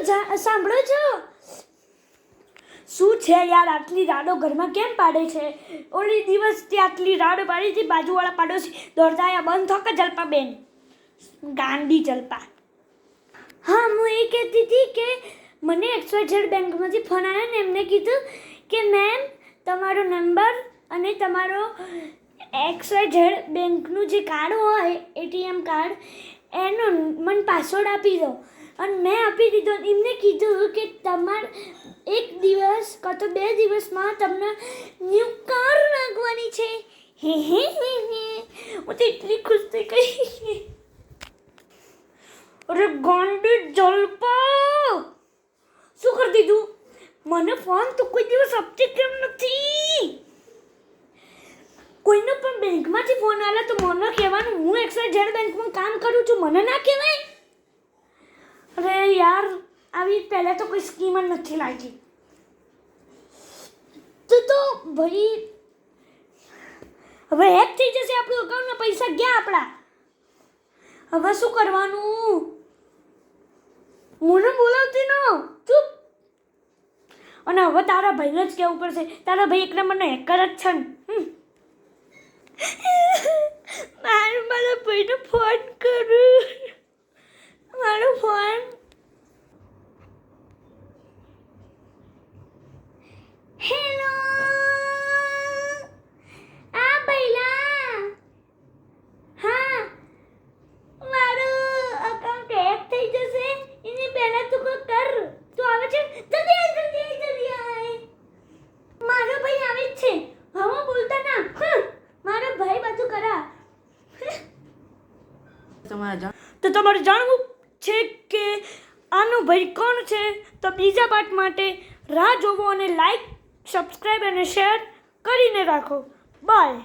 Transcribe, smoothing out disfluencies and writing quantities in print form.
સાંભળો છો? શું છે યાર, આટલી રાડો ઘરમાં કેમ પાડે છે? ઓલી દિવસથી આટલી રાડો પાડી હતી, બાજુવાળા પાડોશી દોડતા આવ્યા, બંધ થો કે જલપા બેન, ગાંડી જલપા. હા, હું એ કહેતી હતી કે મને XYZ બેંકમાંથી ફોન આવ્યો ને એમને કીધું કે મેમ તમારો નંબર અને તમારો XYZ બેંકનું જે કાર્ડ હોય ATM કાર્ડ એનો મને પાસવર્ડ આપી દો. અને મેં આપી દીધો. એમને કીધું કે તમારે 1 દિવસ કાં તો 2 દિવસમાં તમને ન્યૂ કાર લાગવાની છે. હે હે હે હે, હું તો એટલી ખુશ થઈ ગઈ. અરે ગાંડી જલપા, શું કરી દીધું? મને ફોન તો કોઈ દિવસ આપતી કેમ નથી? કોઈને પણ બેંકમાંથી ફોન આવે તો મને કહેવાનું હું XYZ બેંકમાં કામ કરું છું, મને ના કહેવાય? અરે યાર, આવી પહેલાં તો કોઈ સ્કીમ જ નથી લાગી. તો ભાઈ હવે હેક થઈ જશે આપણું અકાઉન્ટમાં, પૈસા ગયા આપણા. હવે શું કરવાનું? મને બોલાવતી ન, ચૂપ. અને હવે તારા ભાઈને જ કહેવું પડશે. તારા ભાઈ એક નંબરનો હેકર જ છે ને. મારા ભાઈને ફોન કરું. મારો ફોન. હેલો, આ ભૈલા. હા, મારું અકાઉન્ટ હેક થઈ જશે, એની પહેલા તું કોઈ કર. તું આવે છે? જલ્દી આય. મારો ભાઈ આવે જ છે. હવે બોલતા ના. મારો ભાઈ બધું કરા. તો તમારે જાણવું છે કે આનો ભાઈ કોણ છે? તો બીજા પાર્ટ માટે રાહ જોવો અને લાઈક, સબસ્ક્રાઈબ અને શેર કરીને રાખો. બાય.